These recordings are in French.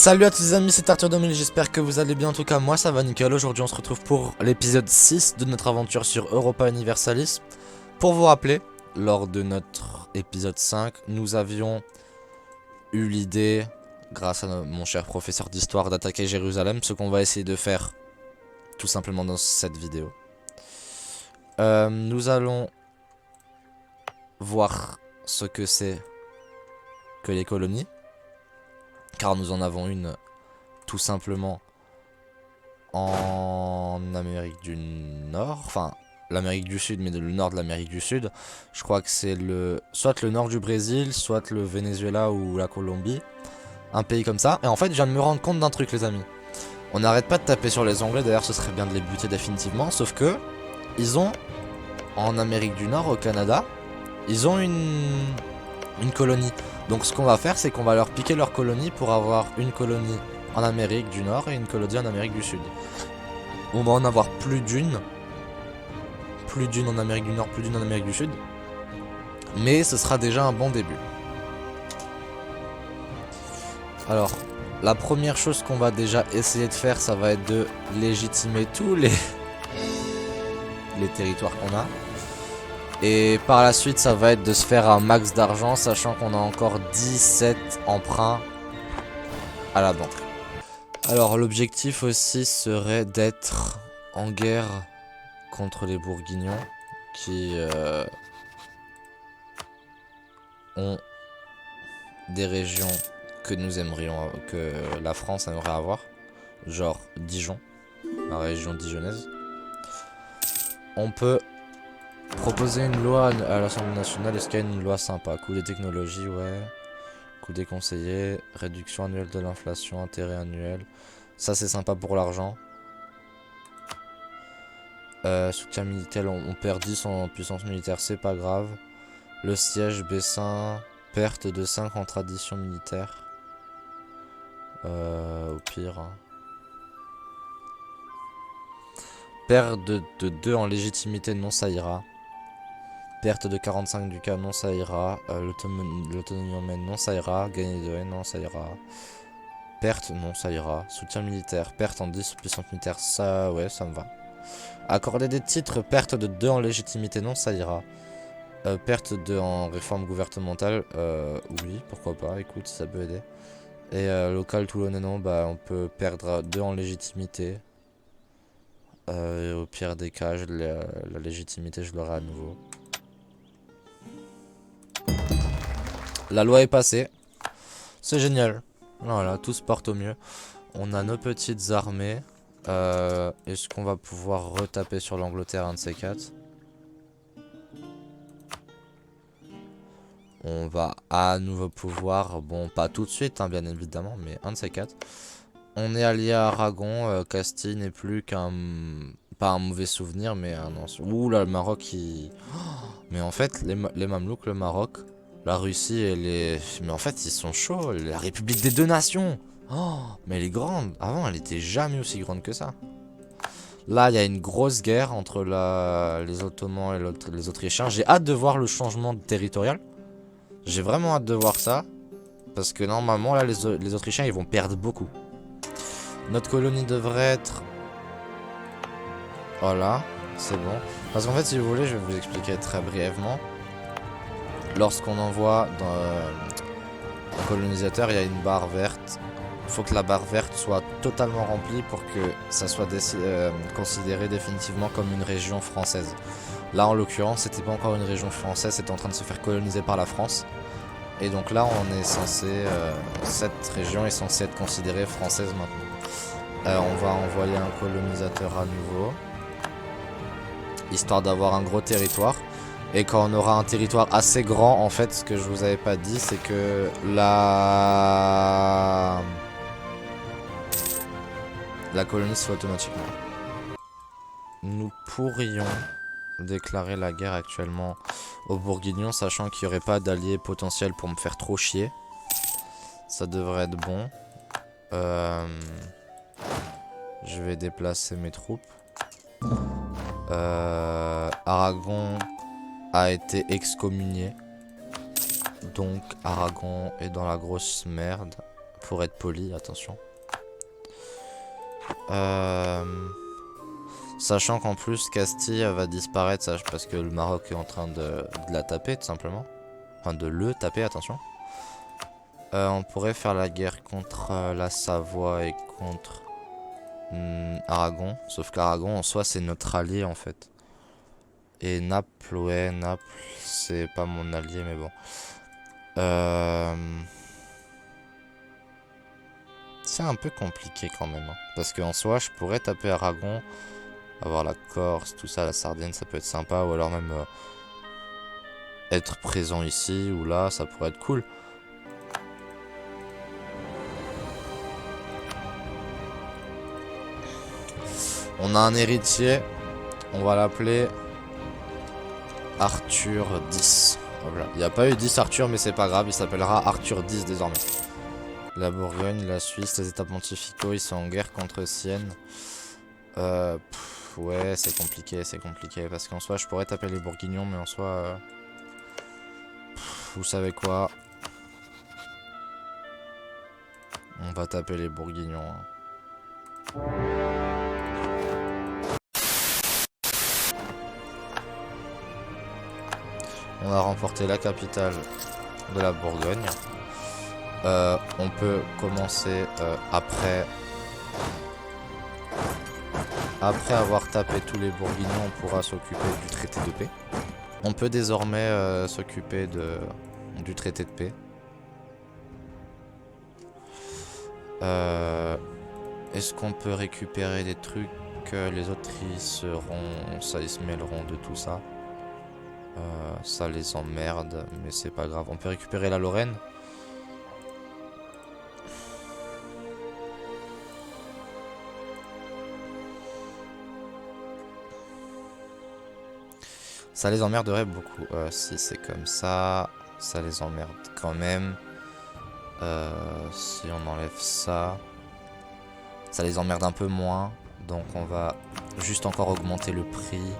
Salut à tous les amis, c'est Arthur 2000, j'espère que vous allez bien. En tout cas moi ça va nickel. Aujourd'hui on se retrouve pour l'épisode 6 de notre aventure sur Europa Universalis. Pour vous rappeler, lors de notre épisode 5, nous avions eu l'idée, grâce à mon cher professeur d'histoire, d'attaquer Jérusalem. Ce qu'on va essayer de faire tout simplement dans cette vidéo. Nous allons voir ce que c'est que les colonies, car nous en avons une tout simplement en Amérique du Nord, enfin l'Amérique du Sud, mais le nord de l'Amérique du Sud. Je crois que c'est soit le nord du Brésil, soit le Venezuela ou la Colombie, un pays comme ça. Et en fait, je viens de me rendre compte d'un truc, les amis. On n'arrête pas de taper sur les Anglais, d'ailleurs ce serait bien de les buter définitivement, sauf que ils ont, en Amérique du Nord, au Canada, ils ont une colonie. Donc ce qu'on va faire, c'est qu'on va leur piquer leur colonie pour avoir une colonie en Amérique du Nord et une colonie en Amérique du Sud. On va en avoir plus d'une en Amérique du Nord, plus d'une en Amérique du Sud. Mais ce sera déjà un bon début. Alors, la première chose qu'on va déjà essayer de faire, ça va être de légitimer tous les territoires qu'on a. Et par la suite, ça va être de se faire un max d'argent, sachant qu'on a encore 17 emprunts à la banque. Alors, l'objectif aussi serait d'être en guerre contre les Bourguignons qui ont des régions que nous aimerions, que la France aimerait avoir, genre Dijon, la région dijonnaise. On peut proposer une loi à l'Assemblée nationale. Est-ce qu'il y a une loi sympa? Coût des technologies, ouais. Coût des conseillers, réduction annuelle de l'inflation, intérêt annuel. Ça c'est sympa pour l'argent. Soutien militaire, on perd 10 en puissance militaire, c'est pas grave. Le siège Bessin, perte de 5 en tradition militaire. Au pire. Hein. Perte de 2 en légitimité, non ça ira. Perte de 45 du cas, non ça ira. L'autonomie humaine, non ça ira. Gagner de haine, non ça ira. Perte, non ça ira. Soutien militaire, perte en 10 puissance militaire, ça ouais ça me va. Accorder des titres, perte de 2 en légitimité, non ça ira. Perte de en réforme gouvernementale, oui, pourquoi pas, écoute, ça peut aider. Et local toulonnais, non, bah on peut perdre 2 en légitimité. Et au pire des cas, la légitimité, je l'aurai à nouveau. La loi est passée. C'est génial. Voilà, tout se porte au mieux. On a nos petites armées. Est-ce qu'on va pouvoir retaper sur l'Angleterre, un de ces quatre? On va à nouveau pouvoir, bon pas tout de suite hein, bien évidemment, mais un de ces quatre. On est allié à Aragon, Castille n'est plus qu'un, pas un mauvais souvenir, mais un ancien. Ouh là, le Maroc il... Oh, mais en fait, les Mamelouks, le Maroc, la Russie et les... Mais en fait, ils sont chauds, la République des deux nations. Oh, mais elle est grande. Avant, elle était jamais aussi grande que ça. Là, il y a une grosse guerre entre les Ottomans et les Autrichiens. J'ai hâte de voir le changement territorial. J'ai vraiment hâte de voir ça. Parce que normalement, là, les Autrichiens, ils vont perdre beaucoup. Notre colonie devrait être... Voilà, c'est bon. Parce qu'en fait, si vous voulez, je vais vous expliquer très brièvement. Lorsqu'on envoie un colonisateur, il y a une barre verte. Il faut que la barre verte soit totalement remplie pour que ça soit considéré définitivement comme une région française. Là, en l'occurrence, c'était pas encore une région française, c'était en train de se faire coloniser par la France. Et donc là, on est censé... cette région est censée être considérée française maintenant. On va envoyer un colonisateur à nouveau. Histoire d'avoir un gros territoire. Et quand on aura un territoire assez grand, en fait, ce que je vous avais pas dit, c'est que la colonie se fait automatiquement. Nous pourrions déclarer la guerre actuellement aux Bourguignons, sachant qu'il n'y aurait pas d'alliés potentiels pour me faire trop chier. Ça devrait être bon. Je vais déplacer mes troupes. Aragon a été excommunié. Donc Aragon est dans la grosse merde. pour être poli, attention. Sachant qu'en plus Castille va disparaître parce que le Maroc est en train de la taper tout simplement. Enfin de le taper, attention. On pourrait faire la guerre contre la Savoie et contre Aragon. Sauf qu'Aragon en soi c'est notre allié en fait. Et Naples, ouais, Naples c'est pas mon allié mais bon. C'est un peu compliqué quand même. Hein. Parce qu'en soi je pourrais taper Aragon. Avoir la Corse, tout ça, la Sardaigne, ça peut être sympa. Ou alors même être présent ici ou là, ça pourrait être cool. On a un héritier. On va l'appeler Arthur X. Voilà. Il n'y a pas eu 10 Arthur, mais c'est pas grave. Il s'appellera Arthur X désormais. La Bourgogne, la Suisse, les États pontificaux, ils sont en guerre contre Sienne. Ouais, c'est compliqué. Parce qu'en soi, je pourrais taper les Bourguignons, mais en soi... vous savez quoi? On va taper les Bourguignons. Hein. On a remporté la capitale de la Bourgogne. On peut commencer après avoir tapé tous les Bourguignons, on pourra s'occuper du traité de paix. On peut désormais s'occuper du traité de paix. Est-ce qu'on peut récupérer des trucs? Les autres ils se mêleront de tout ça. Ça les emmerde, mais c'est pas grave. On peut récupérer la Lorraine. Ça les emmerderait beaucoup. Si c'est comme ça, ça les emmerde quand même. Si on enlève ça, ça les emmerde un peu moins. Donc on va juste encore augmenter le prix,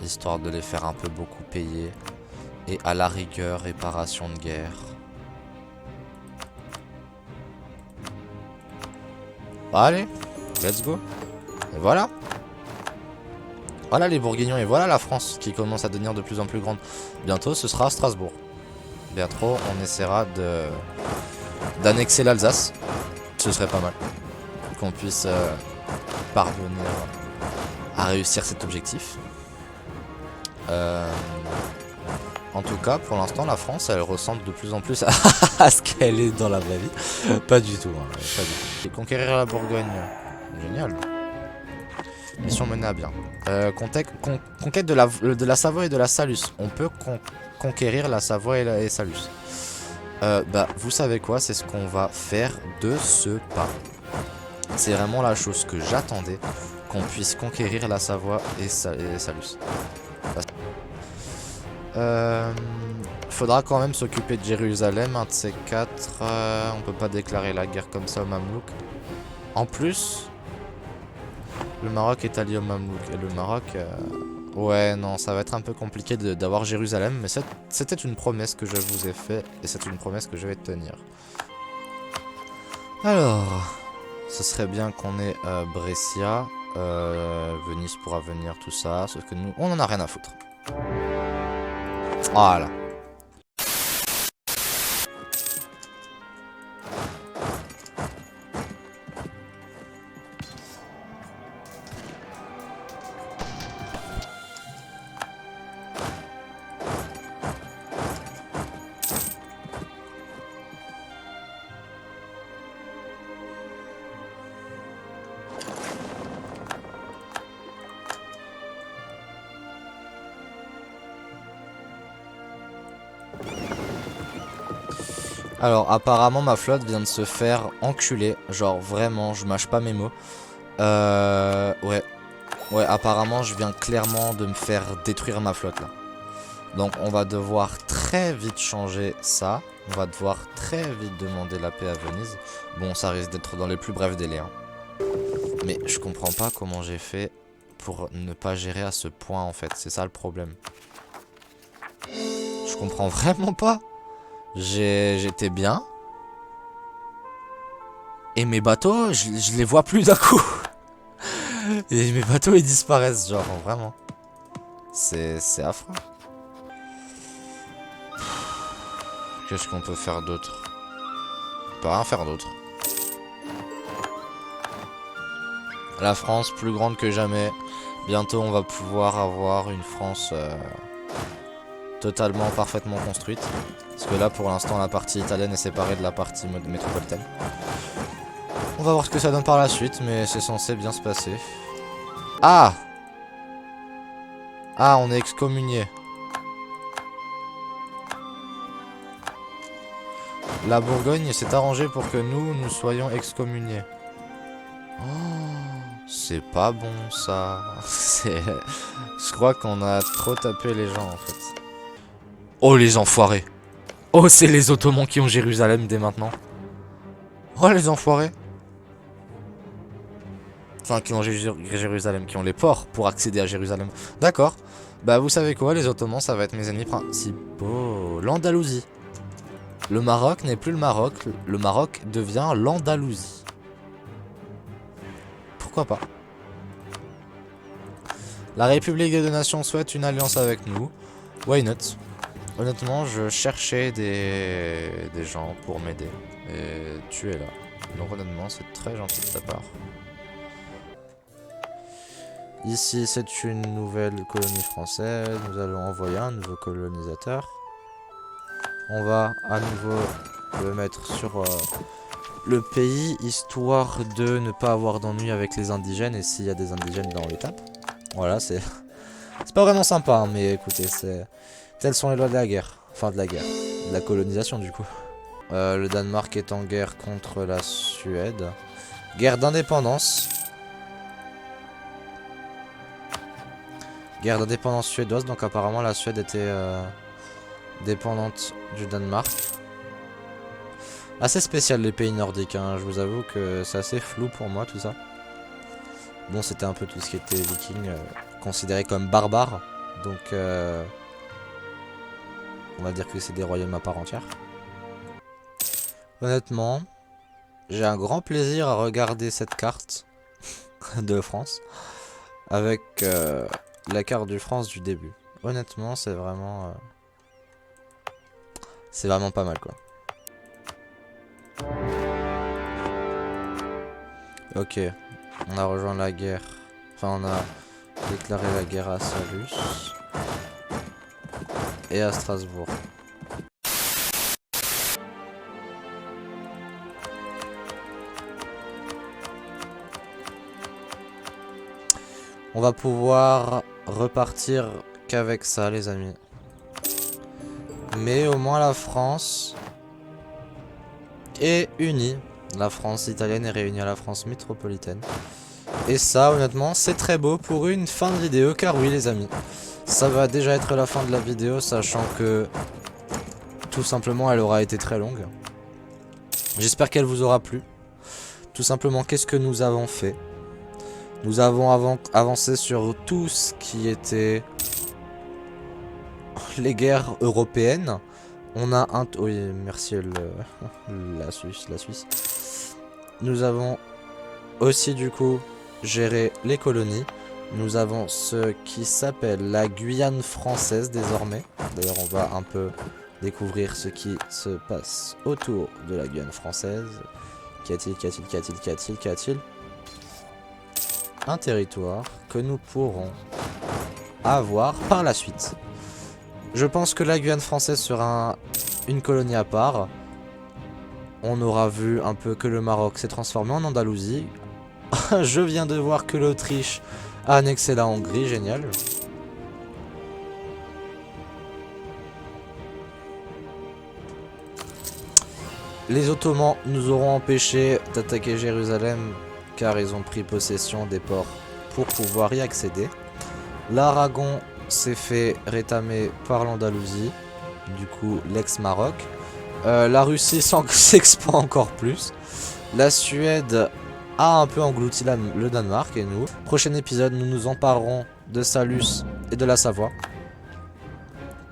histoire de les faire un peu beaucoup payer. Et à la rigueur, réparation de guerre. Allez, let's go. Et voilà. Voilà les Bourguignons et voilà la France qui commence à devenir de plus en plus grande. Bientôt ce sera Strasbourg. Bientôt on essaiera d'annexer l'Alsace. Ce serait pas mal. Qu'on puisse parvenir à réussir cet objectif. En tout cas pour l'instant la France elle ressemble de plus en plus à ce qu'elle est dans la vraie vie. Pas du tout. Hein, pas du tout. Et conquérir la Bourgogne. Génial. Mission menée à bien. Conquête de la Savoie et de la Salus. On peut conquérir la Savoie et Salus. Bah, vous savez quoi? C'est ce qu'on va faire de ce pas. C'est vraiment la chose que j'attendais. Qu'on puisse conquérir la Savoie et Salus. Faudra quand même s'occuper de Jérusalem. Un de ces quatre. On peut pas déclarer la guerre comme ça au Mamelouk. En plus... le Maroc est allié au Mamelouk et le Maroc... ouais, non, ça va être un peu compliqué d'avoir Jérusalem, mais c'était une promesse que je vous ai fait et c'est une promesse que je vais tenir. Alors, ce serait bien qu'on ait Brescia, Venise pourra venir, tout ça, sauf que nous, on en a rien à foutre. Voilà. Alors apparemment ma flotte vient de se faire enculer. Genre vraiment je mâche pas mes mots. Ouais apparemment je viens clairement de me faire détruire ma flotte là. Donc on va devoir très vite changer ça. On va devoir très vite demander la paix à Venise. Bon ça risque d'être dans les plus brefs délais hein. Mais je comprends pas comment j'ai fait pour ne pas gérer à ce point en fait. C'est ça le problème. Je comprends vraiment pas. J'étais bien. Et mes bateaux, je les vois plus d'un coup. Et mes bateaux ils disparaissent, genre vraiment. C'est affreux. Qu'est-ce qu'on peut faire d'autre? On peut rien faire d'autre. La France plus grande que jamais. Bientôt on va pouvoir avoir une France totalement, parfaitement construite. Parce que là pour l'instant la partie italienne est séparée de la partie métropolitaine. On va voir ce que ça donne par la suite, mais c'est censé bien se passer. Ah! Ah, on est excommunié. La Bourgogne s'est arrangée pour que nous soyons excommuniés. Oh, c'est pas bon ça. Je crois qu'on a trop tapé les gens en fait. Oh les enfoirés. Oh c'est les Ottomans qui ont Jérusalem dès maintenant. Oh les enfoirés. Enfin qui ont Jérusalem, qui ont les ports pour accéder à Jérusalem. D'accord. Bah vous savez quoi, les Ottomans ça va être mes ennemis principaux. L'Andalousie. Le Maroc n'est plus le Maroc devient l'Andalousie. Pourquoi pas? La République des deux Nations souhaite une alliance avec nous. Why not? Honnêtement, je cherchais des gens pour m'aider. Et tu es là. Donc honnêtement, c'est très gentil de ta part. Ici, c'est une nouvelle colonie française. Nous allons envoyer un nouveau colonisateur. On va à nouveau le mettre sur le pays, histoire de ne pas avoir d'ennui avec les indigènes. Et s'il y a des indigènes, ben on les tape. Voilà, c'est pas vraiment sympa, hein, mais écoutez, telles sont les lois de la guerre. Enfin, de la guerre. De la colonisation, du coup. Le Danemark est en guerre contre la Suède. Guerre d'indépendance. Guerre d'indépendance suédoise, donc apparemment la Suède était dépendante du Danemark. Assez spécial les pays nordiques, hein. Je vous avoue que c'est assez flou pour moi tout ça. Bon, c'était un peu tout ce qui était viking, considéré comme barbare. Donc, on va dire que c'est des royaumes à part entière. Honnêtement, j'ai un grand plaisir à regarder cette carte de France. Avec la carte du France du début. Honnêtement, c'est vraiment pas mal, quoi. Ok, on a rejoint la guerre. Enfin, on a déclaré la guerre à Salus et à Strasbourg. On va pouvoir repartir qu'avec ça, les amis. Mais au moins la France est unie. La France italienne est réunie à la France métropolitaine. Et ça, honnêtement, c'est très beau pour une fin de vidéo. Car oui, les amis, ça va déjà être la fin de la vidéo, sachant que tout simplement, elle aura été très longue. J'espère qu'elle vous aura plu. Tout simplement, qu'est-ce que nous avons fait? Nous avons avancé sur tout ce qui était les guerres européennes. On a un... Oui, merci la Suisse. Nous avons aussi du coup géré les colonies. Nous avons ce qui s'appelle la Guyane française désormais. D'ailleurs, on va un peu découvrir ce qui se passe autour de la Guyane française. Qu'y a-t-il? Un territoire que nous pourrons avoir par la suite. Je pense que la Guyane française sera une colonie à part. On aura vu un peu que le Maroc s'est transformé en Andalousie. Je viens de voir que l'Autriche a annexé la Hongrie, génial. Les Ottomans nous auront empêché d'attaquer Jérusalem car ils ont pris possession des ports pour pouvoir y accéder. L'Aragon s'est fait rétamer par l'Andalousie, du coup l'ex-Maroc. La Russie s'expand encore plus. La Suède a un peu englouti le Danemark et nous. Prochain épisode, nous nous emparerons de Salus et de la Savoie.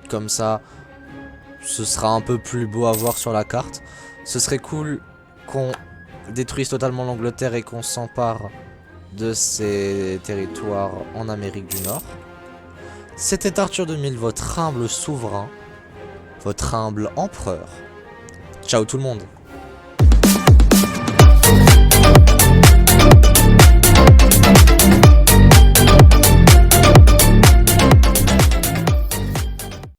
Comme ça, ce sera un peu plus beau à voir sur la carte. Ce serait cool qu'on détruise totalement l'Angleterre et qu'on s'empare de ces territoires en Amérique du Nord. C'était Arthur 2000, votre humble souverain, votre humble empereur. Ciao tout le monde.